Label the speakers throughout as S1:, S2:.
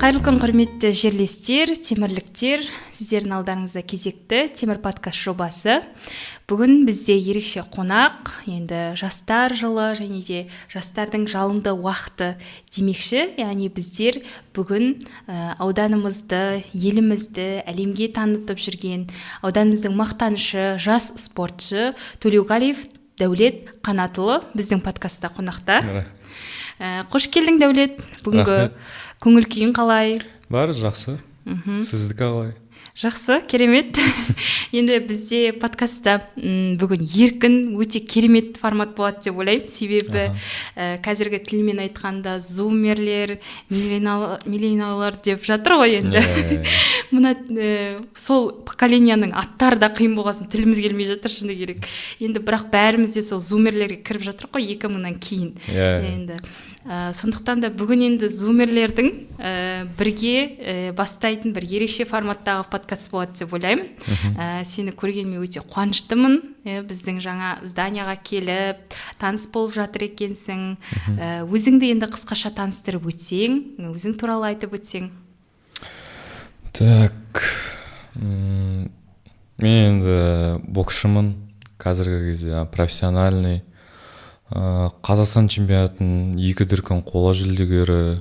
S1: Қайырлы күн құрметті жерлестер, темірліктер, сіздердің алдарыңызда кезекті темір подкаст жобасы. Бүгін бізде ерекше қонақ, енді жастар жылы және де жастардың жалынды уақыты демекші, яғни біздер бүгін ауданымызды, елімізді әлемге танытып жүрген ауданымыздың мақтанышы, жас спортшы Төлеуғалиев Дәулет Қанатұлы біздің подкастта қонақта. Қош келдің, Дәулет. Бүгінгі көңіл күйің қалай?
S2: Бар, жақсы. Сіздікі қалай?
S1: Жақсы, керемет. Енді бізде подкастта бүгін еркін, өте керемет формат болады деп ойлаймын. Себебі қазіргі тілмен айтқанда зумерлер, миллениалдар деп жатыр ғой енді. Мына сол поколенияның аттары да қиын болғасын, тіліміз келмей жатыр шыны керек. Енді бірақ бәріміз де сол зумерлерге кіріп жатыр ғой 2000-нан кейін. Енді сондықтан да бүгін енді зумерлердің бірге бастайтын бір ерекше форматтағы подкаст болады деп ойлаймын. Сені көргеніме өте қуаныштымын. Біздің жаңа зданияға келіп, таныс болып жатыр екенсің. Өзіңді енді қысқаша таныстырып өтсең, өзің туралы айтып өтсең.
S2: Так, мен енді боксшымын, қазіргі кезде профессиональный. Қазақстан чемпионатын 2 дүркін қола жүлдегері,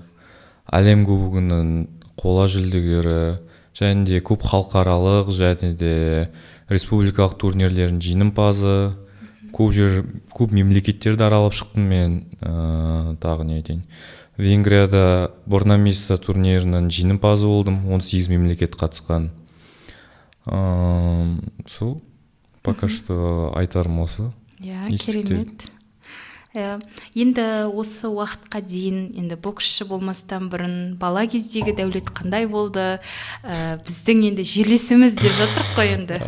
S2: әлем кубогының қола жүлдегері, және де көп халықаралық және де республикалық турнирлердің жеңімпазы, көп мемлекеттерді аралап шықтым мен. Тағы не айтайын, Венгрияда Борнамиса турнирінің жеңімпазы болдым, 18 мемлекет қатысқан. Сол пока что айтарым осы.
S1: Керемет. Енді осы уақытқа дейін енді боксшы болмастан бұрын бала кездегі Дәулет қандай болды? Біздің енді жерлесіміз деп жатырық қой енді.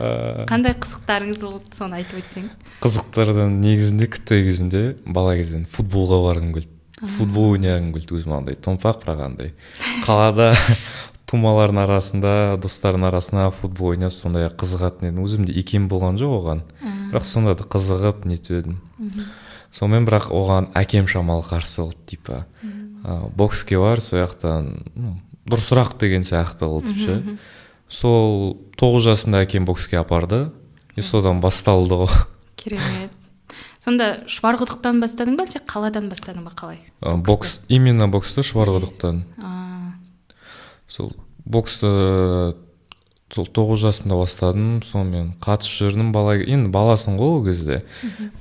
S1: Қандай қызықтарыңыз болды, соны айтып өтсең?
S2: Қызықтардан негізінде күтті кезінде бала кезден футболға барғым келді. Футбол ойнағым келді, өзім андай томпақ бірақ андай. Қалада тумалардың арасында, достардың арасында футбол ойнап сондай қызығатын едім. Өзімде икем болған жоқ оған. Бірақ сонда да қызығып нетіп едім. Сонымен бірақ оған әкем шамалы қарсы болды, типа бокске бар, сол жақтан дұрысырақ деген сияқты болды ше. Сол 9 жасымда әкем бокске апарды, содан басталды ғой.
S1: Керемет. Сонда Шұбарқұдықтан бастадың ба, әлде қаладан бастадың ба, қалай?
S2: Бокс, именно боксты Шұбарқұдықтан. Сол боксты сол 9 жасымда бастадым, сонымен қатысып жүрдім. Енді баласың ғой ол кезде.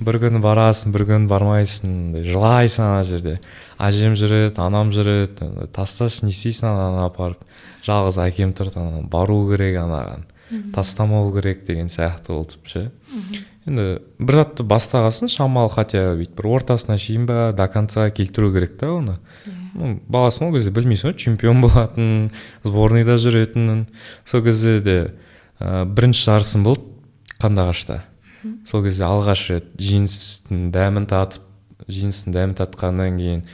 S2: Бір күні барасың, бір күні бармайсың, жылайсың ана жерде. Әжем жүреді, анам жүреді, тасташы не істейсің ананы апарып. Жалғыз әкем тұрды, бару керек анаған, тастамау керек деген сияқты болды ше. Енді бір затты бастағасын шамалы хотя бір ортасына шейін ба, до конца келтіру керек та оны. Баласын ол кезде білмейсің, чемпион болатын, сборныйда жүретінін. Сол кезде де бірінші жарысым болды Қандыағашта. Сол кезде алғаш рет жеңістің дәмін татқаннан кейін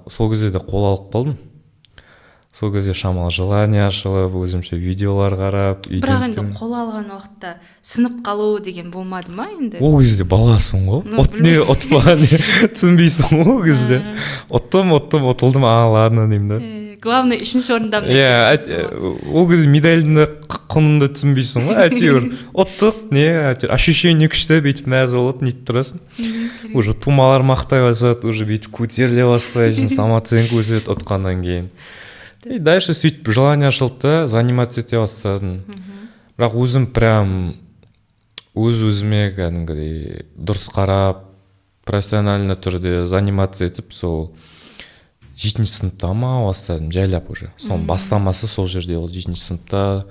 S2: сол кезде де қол алып қалдым. Сол кезде шамалы желание ашылып, өзімше видеолар қарап,
S1: бірақ енді қол алған уақытта сынып қалу деген болмады ма енді?
S2: Ол кезде баласың ғой. Отпа, түсінбейсің ол кезде. Ұтылдым, ладно деймін да.
S1: Главное, 3-ші орындамын.
S2: Ол кезде медальдің құнында түсінбейсің ғой, әйтеуір. Ұттық, ощущение күшті, бүйтіп мәз болып, нетіп тұрасың. Уже тумалар мақтай бастады, уже бүйтіп көтеріле бастайсың, самооценка өседі ұтқаннан кейін. И дальше сөйтіп желание ашылды, заниматься ете бастадым. Бірақ өзім прям өз-өзіме кәдімгідей дұрыс қарап, профессионально түрде заниматься етіп, сол 7-ші сыныпта ма бастадым, жайлап уже. Соның бастамасы сол жерде ол 7-ші сыныпта.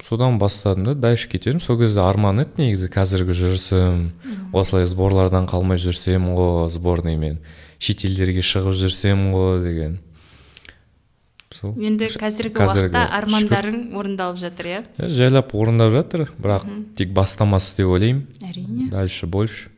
S2: Содан бастадым да, дальше кетерім. Сол кезде арман еді негізі қазіргі жүрсім, осылай сборлардан қалмай жүрсем ғой, сборныймен шетелдерге шығып жүрсем ғой деген.
S1: Енді қазіргі уақытта армандарың орындалып жатыр, иә?
S2: Жайлап орындап жатыр, бірақ тек бастамасы деп ойлаймын.
S1: Әрине.
S2: Дальше больше.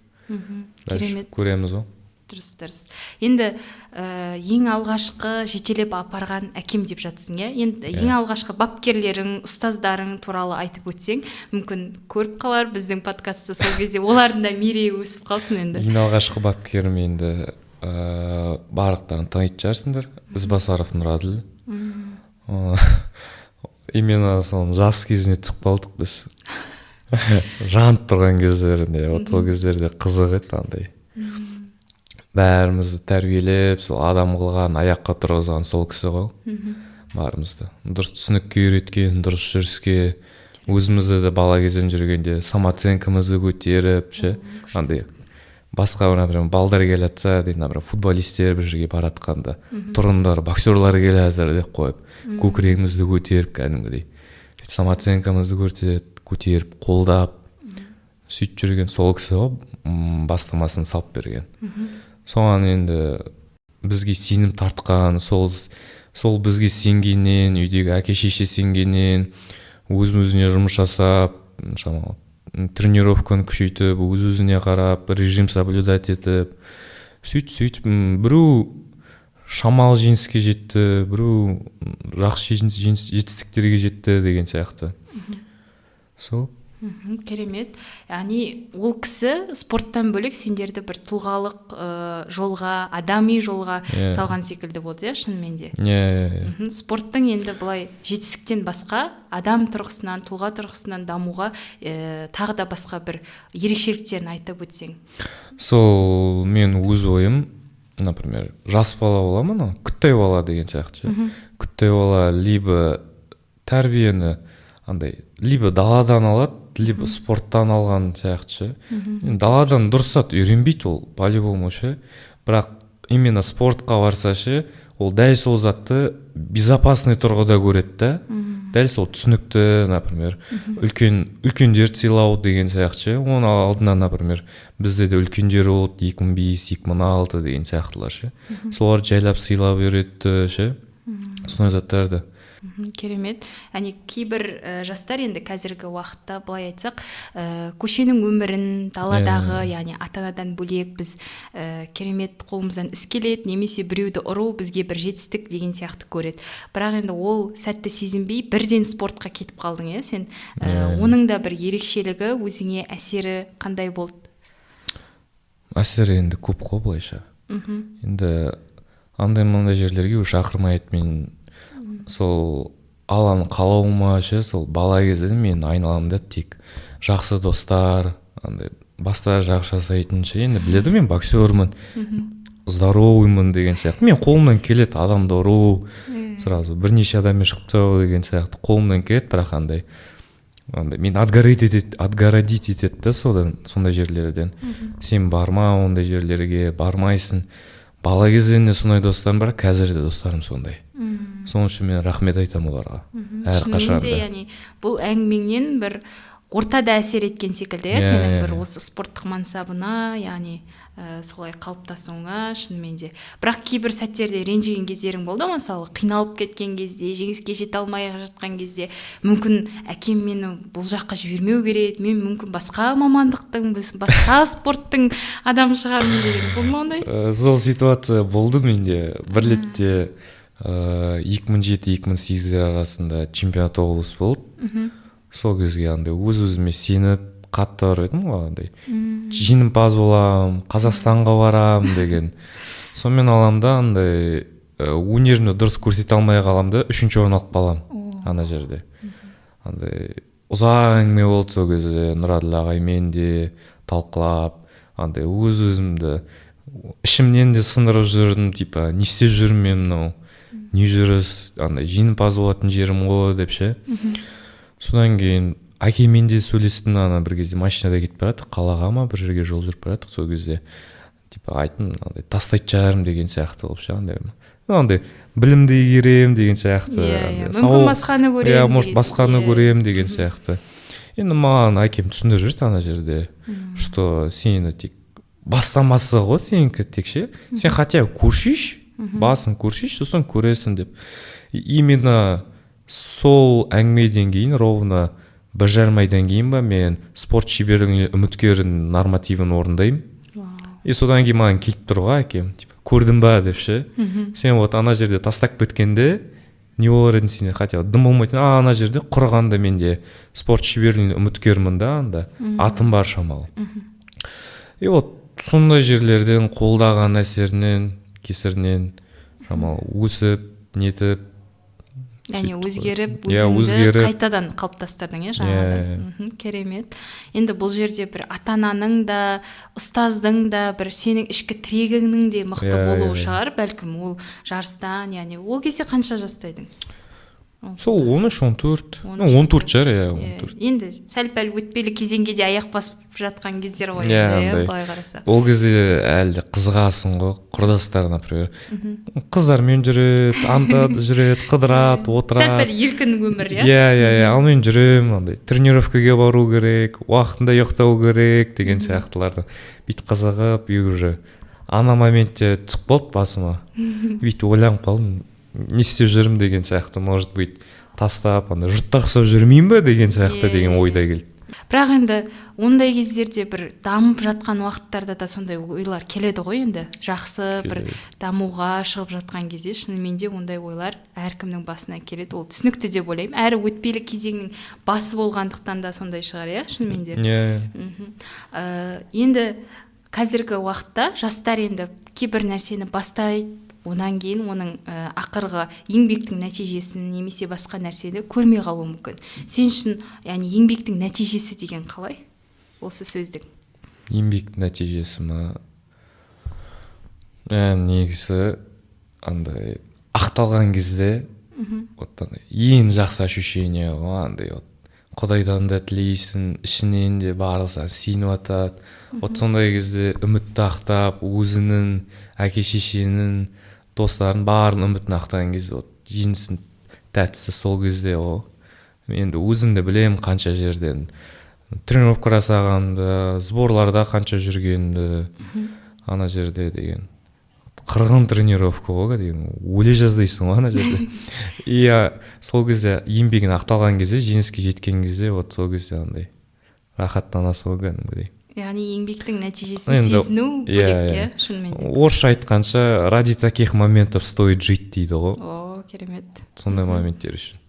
S2: Дальше көреміз ғой.
S1: Дұрыс. Енді ең алғашқы жетелеп апарған әкем деп жатсың, иә? Енді ең алғашқы бапкерлерің, ұстаздарың туралы айтып өтсең, мүмкін көріп қалар біздің подкастты сол кезде олардың да мерейі өсіп қалсын енді.
S2: Ең алғашқы бапкерім енді барлықтарын танитын шығарсыңдар. Ізбасаров Нұраділ. Именно соның жас кезіне түсіп қалдық біз. Жанып тұрған кездерінде, сол кездерде қызық еді андай. Бәрімізді тәрбиелеп, сол адам қылған, аяққа тұрғызған сол кісі ғой. Барымызды дұрыс түсінікке үйреткен, дұрыс жүріске, өзімізді де бала кезден жүргенде самооценкамызды көтеріп, ше, андай басқа например балдар келатса, дейді, например футболисттер бір жерге баратқанда, тұрғындар, боксерлар келатыр деп қойып, көкірегімізді көтеріп кәдімгідей. Самооценкамызды көтеріп, қолдап, сөйтіп жүрген сол кісі ғой, бастамасын салып берген. Соған енді бізге сенім тартқан, сол бізге сенгеннен, үйдегі әке-шеше сенгеннен, өз-өзіне жұмыс жасап, тренировканы күшейтіп, өз-өзіне қарап, режим соблюдать етіп, сөйтіп, біреу шамалы жеңіске жетті, біреу жақсы жетістіктерге жетті деген сияқты. Сол.
S1: Керемет. Яғни ол кісі спорттан бөлек сендерді бір тұлғалық жолға, адами жолға салған секілді болды, шынымен де. Спорттың енді былай жетістіктен басқа адам тұрғысынан, тұлға тұрғысынан дамуға тағы да басқа бір ерекшеліктерін айтып өтсең.
S2: Сол мен өз ойым, например, жас бала боламын, күттай бала деген сияқты. Күттай бала либо тәрбиені андай, либо даладан алады, либо спорттан алған сияқты. Даладан дұрысат үйренбейді ол, по-любому ше. Бірақ именно спортқа барса ше, ол дәл сол затты безопасный тұрғыда көреді да. Дәл сол түсінікті, например, үлкендерді сыйлау деген сияқты. Оның алдынан, например, бізде де үлкендер болды, 2005, 2006 деген сияқтылар ше. Солар жайлап сыйлап үйретті ше. Сондай заттарды.
S1: Керемет. Әне кейбір жастар енді қазіргі уақытта былай айтсақ, көшенің өмірін, даладағы, яғни ата-анадан бөлек біз керемет қолымыздан іс келеді, немесе біреуді ұру бізге бір жетістік деген сияқты көреді. Бірақ енді ол сәтті сезінбей бірден спортқа кетіп қалдың, сен оның да бір ерекшелігі, өзіңе әсері қандай болды?
S2: Әсері енді көп қой былайша. Енді андай-мындай жерлерге шақырмайды, мен сол аланы қалауыма ше, сол бала кезде мен айналамда тек жақсы достар, андай бастары жақсы жасайтын ше. Енді біледі мен боксермын, здоровыймын деген сияқты. Мен қолымнан келеді адамды ұру, сразу бірнеше адаммен шығып тастау деген сияқты қолымнан келеді, бірақ андай мен отгородить етеді да сондай жерлерден. Сен барма ондай жерлерге, бармайсың. Бала кезден сондай достарым бар, қазір де достарым сондай. Соның үшін мен рахмет айтамын оларға.
S1: Шынымен де, яғни бұл әңгімеңнен бір ортада әсер еткен секілді, сенің бір осы спорттық мансабына, яғни солай қалыптасуыңа шынымен де. Бірақ кейбір сәттерде ренжіген кездерің болды, мысалы қиналып кеткен кезде, жеңіске жете алмай жатқан кезде, мүмкін әкем мені бұл жаққа жібермеу керек, мен мүмкін басқа мамандықтың, басқа спорттың адам шығармын деген болды ма ондай?
S2: Сол ситуация болды менде. Бір ретте 2007-2008 арасында чемпионат облыс болды. Сол кезге андай өз-өзіме сеніп қатты бар едім ғой, андай жеңімпаз боламын, Қазақстанға барамын деген. Сонымен аламда андай өнерімді дұрыс көрсете алмай қаламда 3-ші орын алып қаламын ана жерде. Андай ұзақ әңгіме болды сол кезде, Нұраділ ағаймен де талқылап, андай өз-өзімді ішімнен де сындырып жүрдім, типа не істеп жүрмін мен мынау, не жүріс, андай жеңімпаз болатын жерім ғой деп ше. Содан кейін әкемен де сөйлестім, ана бір кезде машинада кетіп барады, қалаға ма бір жерге жол жүріп барады, сол кезде типа айттым, андай тастайтын шығармын деген сияқты болып ше, андай білімді игерем деген сияқты.
S1: Мүмкін басқаны көрем.
S2: Может басқаны көрем деген сияқты. Енді маған әкем түсіндіріп жүрді ана жерде, что сені тек бастамасы ғой сенікі тек ше. Сен хотя көршиш, басын көршиш, сосын көресің деп. Именно сол әңгімеден кейін ровно 1,5 айдан кейін ба мен спорт шеберлігіне үміткердің нормативін орындаймын. И содан кейін маған келіп тұр ғой әкем, типа көрдің ба деп ше. Сен вот ана жерде тастап кеткенде не болар едің сен, хотя дым болмайтын, ана жерде құрғанда менде спорт шеберлігіне үміткермін да, анда атым бар шамалы. И вот сондай жерлерден қолдаған әсерінен кесірінен шамалы өсіп нетіп
S1: яғни өзгеріп
S2: Иә,
S1: өзіңді
S2: өзгеріп.
S1: қайтадан қалыптастырдың жаңадан. Керемет. Енді бұл жерде бір ата-ананың да ұстаздың да бір сенің ішкі тірегіңнің де мықты болуы шығар бәлкім ол жарыстан. Яғни ол кезде қанша жастайдың?
S2: сол 13-14 14 шығар. Иә, 14.
S1: Енді сәл-пәл өтпелі кезеңге де аяқ басып жатқан кездер ғой
S2: Иә,
S1: енді,
S2: андай.
S1: былай қарасақ.
S2: ол кезде әлі қызығасың ғой, құрдастар, например, қыздармен жүреді, андады жүреді, қыдырады, отырады.
S1: Сәл-пәл еркін өмір, иә?
S2: Иә, ал мен жүремін, андай тренировкаға бару керек, уақытында ұйықтау керек деген сияқтыларды бүйтіп қызығып, и уже ана моментте түсіп қалды басыма. Бүйтіп ойланып қалдым, не істеп жүрмін деген сияқты, может быть, тастап, андай жұртқа ұқсап жүрмеймін бе деген сияқты деген ойда келді.
S1: Бірақ енді ондай кездерде бір дамып жатқан уақыттарда да сондай ойлар келеді ғой енді. Жақсы бір дамуға шығып жатқан кезде шынымен де ондай ойлар әркімнің басына келеді. Ол түсінікті деп ойлаймын. Әрі өтпелі кезеңнің басы болғандықтан да сондай шығар, иә, шынымен де.
S2: Иә.
S1: Енді қазіргі уақытта жастар енді кейбір нәрсені бастайды, одан кейін оның ақырғы еңбектің нәтижесін немесе басқа нәрсені көрмей қалуы мүмкін. Сен үшін яғни еңбектің нәтижесі деген қалай? Осы сөздің.
S2: Еңбектің нәтижесі ма? Негізі андай ақталған кезде ең жақсы ощущение ғой, андай Құдайдан да тілейсің, ішінен де барлығы сеніп жатады. Сондай кезде үмітті ақтап, өзінің, әке-шешенің, достарын барын үмітін ақтаған кезде жеңістің тәттісі сол кезде ғой. Енді өзім де білемін қанша жерден тренировка жасағанды, сборларда қанша жүргенді, ана жерде деген қырғын тренировка ғой деген, өле жаздайсың ғой ана жерде. Иә, сол кезде еңбегін ақталған кезде, жеңіске жеткен кезде, сол кезде андай рахаттанасың ғой кәдімгідей.
S1: Яғни еңбектің нәтижесін сезіну бөлек, иә, шынымен де.
S2: Орысша айтқанша, ради таких моментов стоит жить дейді ғой.
S1: О, керемет.
S2: Сондай моменттер үшін.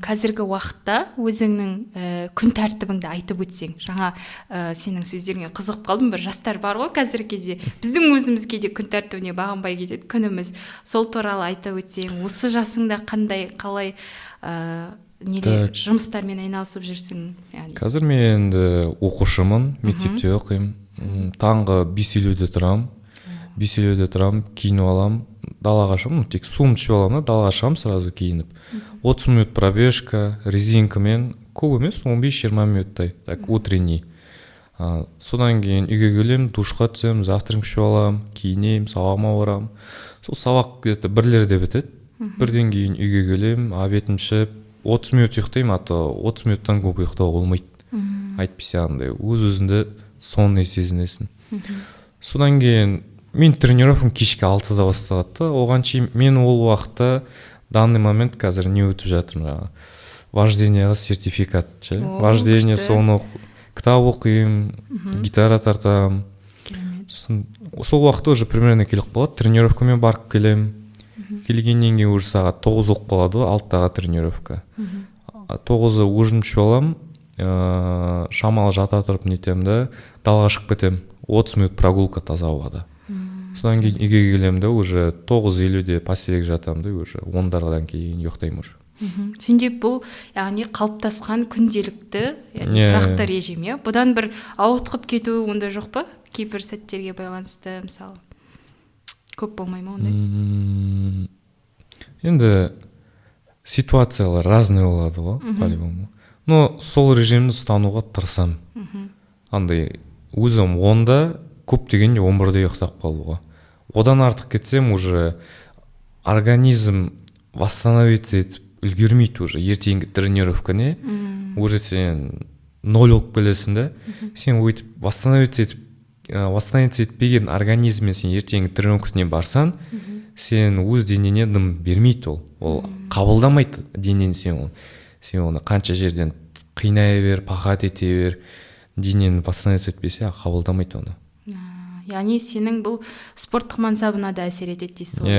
S1: Қазіргі уақытта өзіңнің күн тәртібіңді айтып өтсең, жаңа сенің сөздеріңе қызығып қалдым, бір жастар бар ғой қазіргі кезде, біздің өзімізге де күн тәртібіне бағынбай кетеді күніміз. Сол туралы айтып өтсең, осы жасыңда қалай жұмыстармен айналысып жүрсің?
S2: Қазір мен оқушымын, мектепте оқимын. Таңғы 5:50-де тұрамын. 5:50-де тұрамын, киініп аламын, далаға шығамын, тек суымды ішіп аламын, далаға шығамын сразу киініп. 30 минут пробежка, резинкамен, көп емес, 15-20 минуттай, так, утренний. Содан кейін үйге келемін, душқа түсемін, завтрак ішіп аламын, киінемін, сабағыма барамын. Сол сабақ где-то 1-лерде бітеді. Бірден кейін үйге келемін, обедімді ішіп, 30 минут ұйықтаймын, а то 30 минуттан көп ұйықтау болмайды. Айтпесе андай, өз-өзіңді сондай сезінесің. Содан кейін мен тренировкам кешке 6-да басталады. Оған шейін мен ол уақытта данный момент қазір не өтіп жатырмын, вождениеға сертификат, вождение, соны кітап оқимын, гитара тартамын. Сол уақытта уже примерно келіп қалады, тренировкамен барып келемін. Келгеннен кейін уже сағат 9 оқып қалады ғой, 6-ға тренировка. 9-да ужин ішіп аламын, шамалы жата тұрып нетемін да, далаға шығып кетемін. 30 минут прогулка таза ауада. Содан кейін үйге келемін да, уже 9:50-де постельге жатамын да, уже 10-дардан кейін ұйықтаймын уже.
S1: Сенде бұл, яғни қалыптасқан күнделікті, яғни тұрақты режим, иә? Бұдан бір ауытқып кету онда жоқ па? Кейбір сәттерге байланысты, мысалы. Көп болмай ма ондай?
S2: Енді ситуациялар разный болады ғой, по-любому. Но сол режимді ұстануға тырысамын. Андай өзім 10-да, көп дегенде 11-де ұйықтап қалуға. Одан артық кетсем, уже организм восстановиться етіп үлгермейді уже. Ертеңгі тренировка не? Уже сен 0 болып келесің да. Сен өйтіп восстановиться етпеген организммен сен ертеңгі тренировкасына барсан, сен өз денеңе дым бермейді ол. Ол қабылдамайды денені сен оны қанша жерден қинай бер, пахат ете бер, денені восстановиться етпесе, қабылдамайды оны.
S1: яғни сенің бұл спорттық мансабына да әсер етеді дейсіз ғой.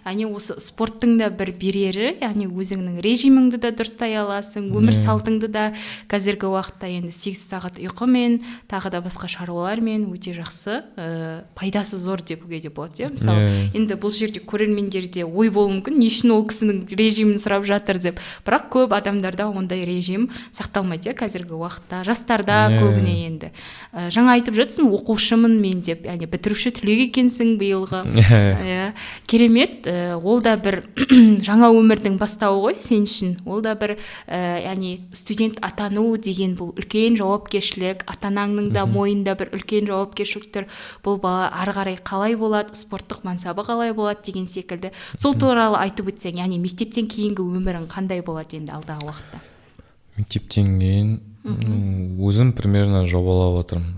S1: Яғни осы спорттың да бір берері, яғни өзіңнің режиміңді де дұрыстай аласың, өмір салтыңды да қазіргі уақытта енді 8 сағат ұйқымен, тағы да басқа шаруалармен өте жақсы, пайдасы зор депуге де болады, иә. Мысалы, енді бұл жерде көрермендерде ой болуы мүмкін, не үшін ол кісінің режимін сұрап жатыр деп. Бірақ көп адамдарда ондай режим сақталмайды, қазіргі уақытта. Жастарда көбіне енді. Жаңа айтып жатсың, оқушымын мен деп, яғни бітіруші түлек екенсің биылғы. Керемет, ол да бір жаңа өмірдің бастауы ғой сен үшін. Ол да бір, яғни студент атану деген бұл үлкен жауапкершілік, ата-анаңның да мойнында бір үлкен жауапкершіліктер. Бұл бала ары қарай қалай болады, спорттық мансабы қалай болады деген секілді. Сол туралы айтып өтсең, яғни мектептен кейінгі өмірің қандай болады енді алдағы уақытта?
S2: Мектептен кейін өзім примерно жобалап отырмын,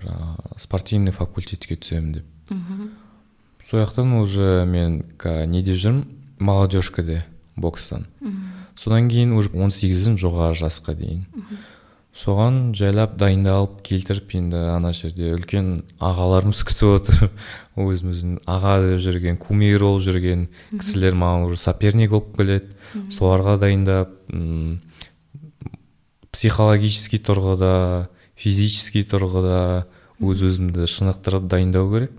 S2: спортивный факультетке түсемін деп. Сол жақтан уже мен неде жүрмін, молодежкаде, бокстан. Содан кейін уже 18-дің жоғары жасқа дейін. Соған жайлап дайындалып келтіріп, енді ана жерде үлкен ағаларымыз күтіп отыр. Өзіміздің аға деп жүрген, кумир болып жүрген кісілер маған уже соперник болып келеді. Соларға дайындап, психологический тұрғыда, физический тұрғыда өз-өзімді шынықтырып дайындау керек.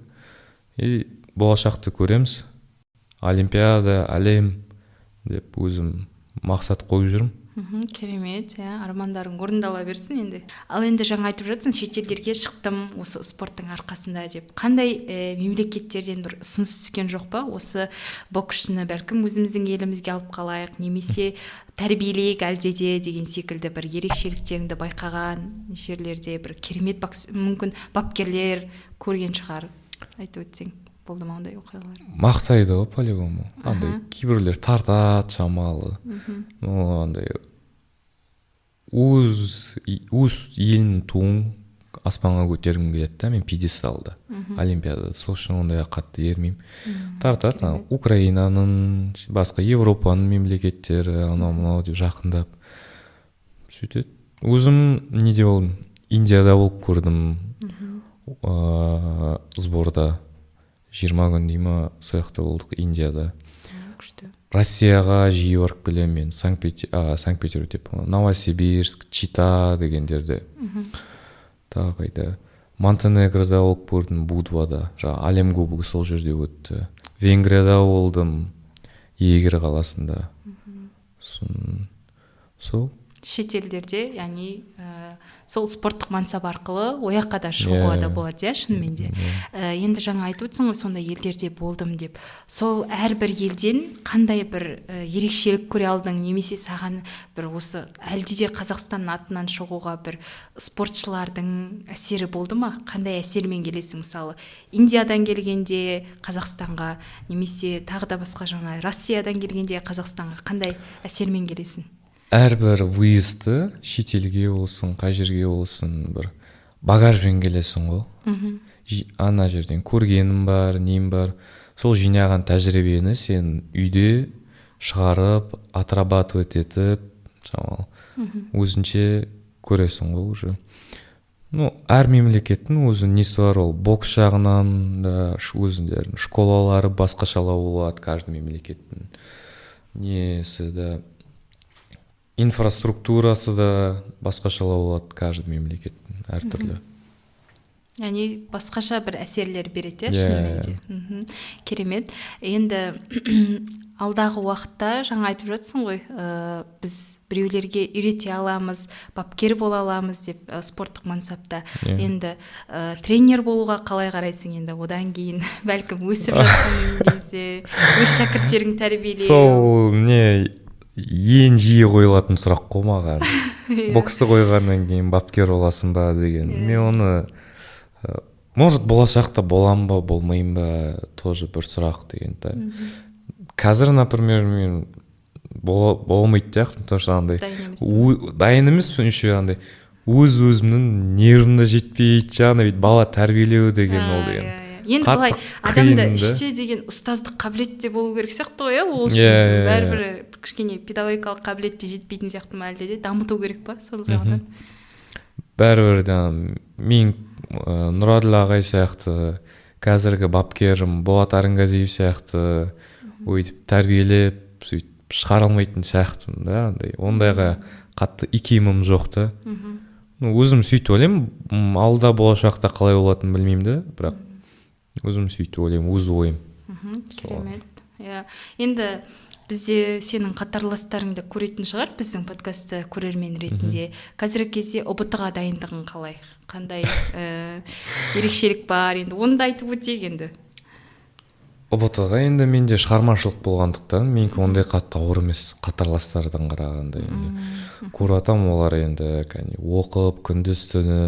S2: И болашақты көреміз. Олимпиада, әлем деп өзім мақсат қойып жүрмін.
S1: Керемет, армандарың орындала берсін енді. Ал енді жаңа айтып жатсың, шетелдерге шықтым осы спорттың арқасында деп. Қандай мемлекеттерден бір ұсыныс түскен жоқ па? Осы боксшыны бәлкім өзіміздің елімізге алып қалайық, немесе тәрбиелейік әлде деген секілді бір ерекшеліктеріңді байқаған жерлерде бір керемет мүмкін бапкерлер көрген шығар, айтып өтсең. Болды ма ондай оқиғалар?
S2: Мақтайды ғой по-любому. Андай кейбіреулер тартады шамалы. Андай өз елінің туын аспанға көтергім келеді да, мен пьедесталда, олимпиадада. Сол үшін ондай қатты ермеймін. Тартады, Украинаның, басқа Европаның мемлекеттері, анау-мынау деп жақындап сөйтеді. Өзім неде болдым? Индияда болып көрдім, сборда. 20 күн дейма сояқта болдық Индияда. Россияға жиі барып келемін мен, Санкт-Петербург деп, Новосибирск, Чита дегендерде. Тағы қайда. Монтенегрода болып көрдім, Будвада. Әлем кубогы сол жерде өтті. Венгрияда болдым, Егер қаласында. Сол
S1: шетелдерде, яғни сол спорттық мансап арқылы ояққа да шығуға да болады, шынымен де. Енді жаңа айтып өтсің ғой, сондай елдерде болдым деп. Сол әрбір елден қандай бір ерекшелік көре алдың, немесе саған бір осы әлде де Қазақстанның атынан шығуға бір спортшылардың әсері болды ма? Қандай әсермен келесің? Мысалы, Индиядан келгенде Қазақстанға, немесе тағы да басқа жаңа Россиядан келгенде Қазақстанға қандай әсермен келесің?
S2: Әрбір выезді шетелге болсын, қай жерге болсын, бір багажбен келесің ғой. Ана жерден көргенім бар, нем бар. Сол жинаған тәжірибені сен үйде шығарып, отрабатывать етіп, өзінше көресің ғой уже. Әр мемлекеттің өзінің несі бар, ол бокс жағынан да өзіндердің школалары басқашалау болады, каждый мемлекеттің несі да. Инфраструктурасы да басқашалау болады, каждый мемлекеттің әртүрлі.
S1: Яғни басқаша бір әсерлер береді, шынымен де. Керемет. Енді алдағы уақытта жаңа айтып жатсың ғой, біз біреулерге үйрете аламыз, бапкер бола аламыз деп спорттық мансапта. Енді тренер болуға қалай қарайсың енді? Одан кейін бәлкім өсіп жатқан кезде өз шәкірттерін тәрбиелеу.
S2: Сол ең жиі қойылатын сұрақ қой маған. Боксты қойғаннан кейін бапкер боласың ба деген. Мен оны может болашақта болам ба, болмайым ба, тоже бір сұрақ деген. Қазір, например, мен болмайды яқтым, то что андай дайын емеспін еще андай өз-өзімнің нервімді жетпейді, жаңа бала тәрбиелеу деген ол деген.
S1: Енді былай адамда іште деген ұстаздық қабілет те болу керек сияқты ғой, ол үшін бәрібір кішкене педагогикалық қабілет те жетпейтін сияқты ма, әлде де дамыту керек па сол жағынан?
S2: Бәрібір мен Нұрәділ ағай сияқты, қазіргі бапкерім Болат Арынгазиев сияқты өйтіп тәрбиелеп сөйтіп шығара алмайтын сияқтымын да, андай ондайға қатты икемім жоқ та. Өзім сөйтіп ойлаймын, алда болашақта қалай болатынын білмеймін да, бірақ өзім сөйтіп ойлаймын, өз ойым.
S1: Керемет. Енді бізде сенің қатарластарыңды көретін шығар, біздің подкастты көрермен ретінде. Қазіргі кезде ұбт-ға дайындығың қалай? Қандай ерекшелік бар? Енді оны да айтып өтейік енді.
S2: ұбт-ға енді менде шығармашылық болғандықтан менікі ондай қатты ауыр емес, қатарластардан қарағанда енді. Көріп атам, олар енді оқып күндіз түні.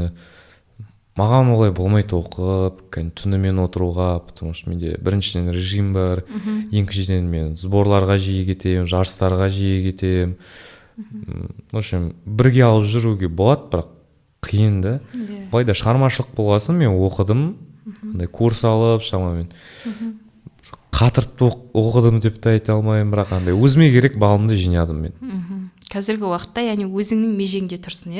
S2: Маған олай болмайды, оқып, түнімен отыруға, потому что менде біріншіден режим бар, екіншіден мен сборларға жиі кетемін, жарыстарға жиі кетемін. В общем, бірге алып жүруге болады, бірақ қиын да. Былайда шығармашылық болғасын мен оқыдым, курс алып, шамамен қатырып оқыдым деп те айта алмаймын, бірақ андай өзіме керек балымды жинадым мен.
S1: Қазіргі уақытта, яғни өзіңнің межеңде тұрсың,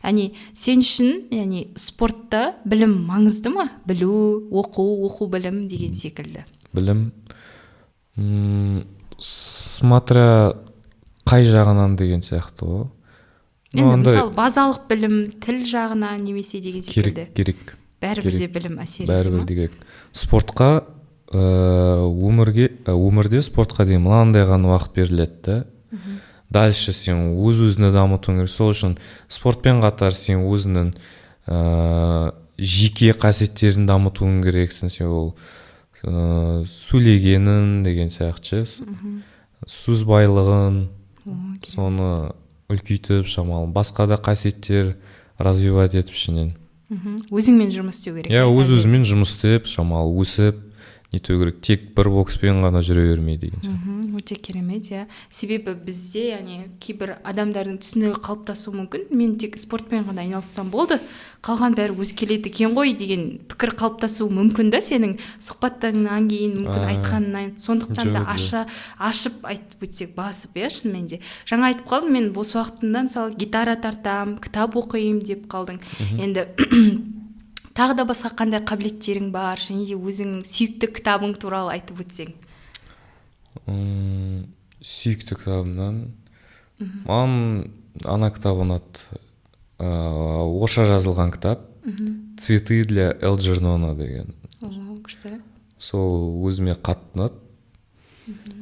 S1: Яғни сен үшін, яғни спортта білім маңызды ма? Білу, оқу білім деген секілді.
S2: Білім, смотря қай жағынан деген сияқты ғой.
S1: Енді мысалы базалық білім, тіл жағынан немесе деген секілді.
S2: Керек.
S1: Бәрібір де білім әсер ете ма?
S2: Бәрібір де керек. Спортқа өмірде спортқа дейін мынандай ғана уақыт беріледі да. Дальше сен өз-өзіне дамытуың керек. Сол үшін спортпен қатар сен өзінің жеке қасиеттерін дамытуың керексің. Сен ол сөйлегенін деген сияқты, сөз байлығын, соны үлкейтіп, шамалы басқа да қасиеттер развивать етіп ішінен.
S1: Өзіңмен жұмыс істеу керек.
S2: Өз-өзімен жұмыс істеп, шамалы өсіп, нету керек, тек бір бокспен ғана жүре бермей деген сияқты.
S1: Өте керемет, себебі бізде, яғни кейбір адамдардың түсінігі қалыптасуы мүмкін. Мен тек спортпен ғана айналыссам болды, қалған бәрі өзі келеді екен ғой деген пікір қалыптасуы мүмкін да, сенің сұхбаттарыңнан кейін, мүмкін айтқанынан. Сондықтан да ашып айтып өтсек, басып, шынымен де. Жаңа айтып қалдым, мен бос уақытымда мысалы гитара тартам, кітап оқимын деп қалдың. Енді тағы да басқа қандай қабілеттерің бар, және де өзің сүйікті кітабың туралы айтып өтсең.
S2: Сүйікті кітабымнан маған ана кітап ұнады, орысша жазылған кітап, «Цветы для Элджернона» деген.
S1: Күшті.
S2: Сол өзіме қатты ұнады.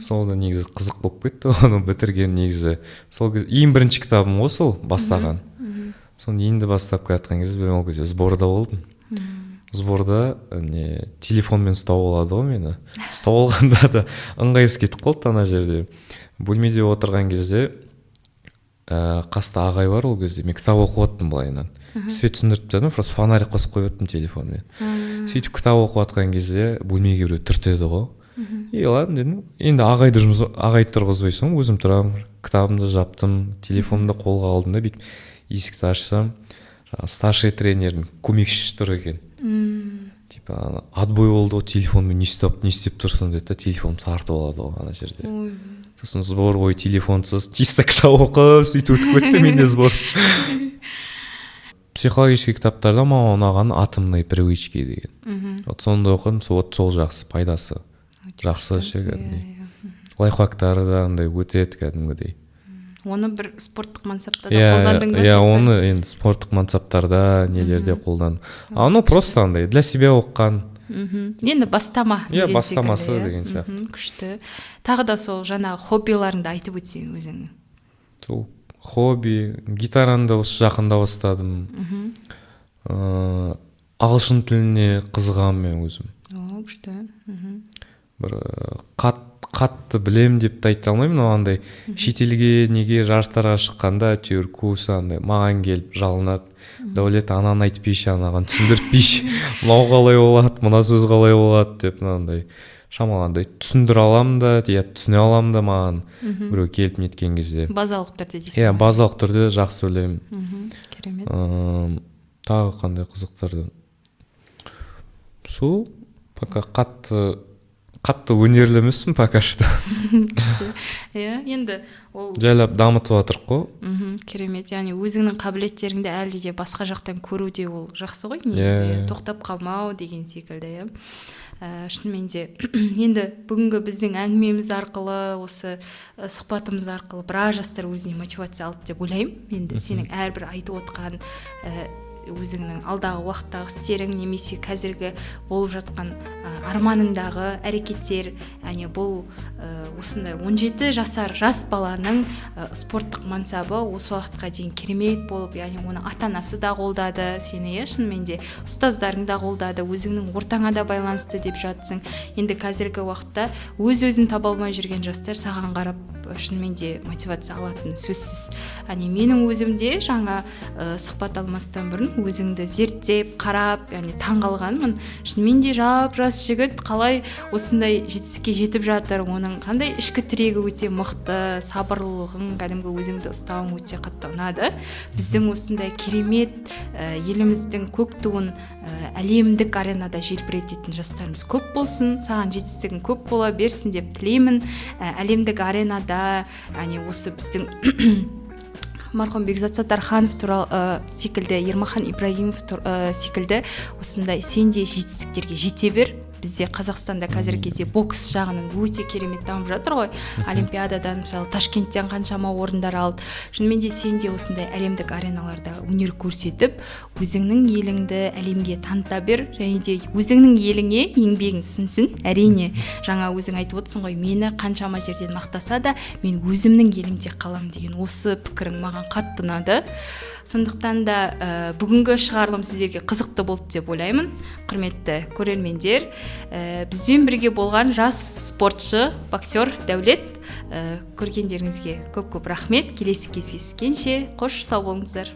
S2: Сол да негізі қызық болып кетті, оны бітірген негізі. Сол ең бірінші кітабым ғой, сол бастаған. Соны енді бастап келатқан кезде мен ол кезде сборда болдым. Сборда телефонмен ұстап алады ғой мені. Ұстап алғанда да ыңғайсыз кетіп қалды ана жерде. Бөлмеде отырған кезде қаста ағай бар, ол кезде мен кітап оқып отырдым былайынан. Свет сөндіріп тастадым, просто фонарик қосып қойып отырдым телефонмен. Сөйтіп кітап оқып жатқан кезде бөлмеге біреу түртеді ғой. Ладно дедім. Енді ағайды тұрғызбайсың, өзім тұрамын, кітабымды жаптым, телефонымды қолға алдым да, бүйтіп есікті ашсам, старший тренердің көмекшісі тұр екен. Типа отбой болды ғой, телефонмен не істеп тұрсың деді, телефонымды тартып алады ғой ана жерде. Сосын сбор бойы телефонсыз чисто кітап оқып сөйтіп өтіп кетті менде сбор. Психологический кітаптарда маған ұнаған «Атомные привычки» деген. Вот сонда оқыдым, сол жақсы, пайдасы жақсы ше кәдімгідей. Лайфхактары да андай өтеді кәдімгідей.
S1: Оны бір спорттық мансапта да қолдандың ба?
S2: Оны енді спорттық мансаптарда нелерде қолдандым. Аны просто андай для себя оққан.
S1: Енді бастама.
S2: Бастамасы деген сияқты.
S1: Күшті. Тағы да сол жаңағы хоббиларыңды айтып өтсең өзің.
S2: Сол хобби, гитараны да осы жақында бастадым. Ағылшын тіліне қызығамын мен өзім.
S1: Күшті.
S2: Бір қатты білем деп те айта алмаймын, но андай шетелге неге жарыстарға шыққанда әйтеуір көбісі андай маған келіп жалынады. Дәулет, ананы айтпейші, анаған түсіндірпейші, мынау қалай болады, мына сөз қалай болады деп мынандай шамаландай түсіндіре аламын да, түсіне аламын да маған біреу келіп неткен кезде.
S1: Базалық түрде дейсің.
S2: Базалық түрде жақсы ойлаймын.
S1: Керемет.
S2: Тағы қандай қызықтарды. Сол пока қатты қатты өнерлі емеспін пока что.
S1: Иә, енді ол
S2: жайлап дамытып жатырық қой.
S1: керемет. Яғни өзіңнің қабілеттеріңді әлде де басқа жақтан көруде ол жақсы ғой негізі. Тоқтап қалмау деген секілді, иә. Шынымен де енді бүгінгі біздің әңгімеміз арқылы, осы сұхбатымыз арқылы біраз жастар өзіне мотивация алды деп ойлаймын. Енді сенің әрбір айтып отқан өзіңнің алдағы уақыттағы істерің немесе қазіргі болып жатқан арманыңдағы әрекеттер, яғни бұл осындай 17 жасар жас баланың спорттық мансабы осы уақытқа дейін керемет болып, яғни оны ата-анасы да қолдады, сені шынымен де ұстаздарың да қолдады, өзіңнің ортаңа да байланысты деп жатсың. Енді қазіргі уақытта өз-өзін таба алмай жүрген жастар саған қарап шынымен де мотивация алатын сөзсіз. Менің өзімде жаңа сұхбат алмастан бұрын өзіңді зерттеп, қарап, таңғалғанмын. Шынымен де жап-жас жігіт қалай осындай жетістікке жетіп жатыр, оның қандай ішкі тірегі өте мықты, сабырлылығың, кәдімгі өзіңді ұстауың өте қатты ұнады. Біздің осындай керемет еліміздің көк туын әлемдік аренада желбірететін жастарымыз көп болсын, саған жетістігің көп бола берсін деп тілеймін. Әлемдік аренада, осы біздің марқұм Бекзат Саттарханов туралы секілді, Ермахан Ибрагимов секілді осындай сен де жетістіктерге жете бер. Бізде Қазақстанда қазіргі кезде бокс жағынан өте керемет дамып жатыр ғой. Олимпиададан, мысалы, Ташкенттен қаншама орындар алды. Шынымен де сен де осындай әлемдік ареналарда өнер көрсетіп, өзіңнің еліңді әлемге таныта бер, және де өзіңнің еліңе еңбегің сіңсін. Әрине, жаңа өзің айтып отырсың ғой, мені қаншама жерден мақтаса да, мен өзімнің елімде қалам деген осы пікірің маған қатты ұнады. Сондықтан да бүгінгі шығарылым сіздерге қызықты болды деп ойлаймын. Құрметті көрермендер, бізбен бірге болған жас спортшы, боксер Дәулет, көргендеріңізге көп-көп рахмет. Келесі кездескенше қош сау болыңыздар.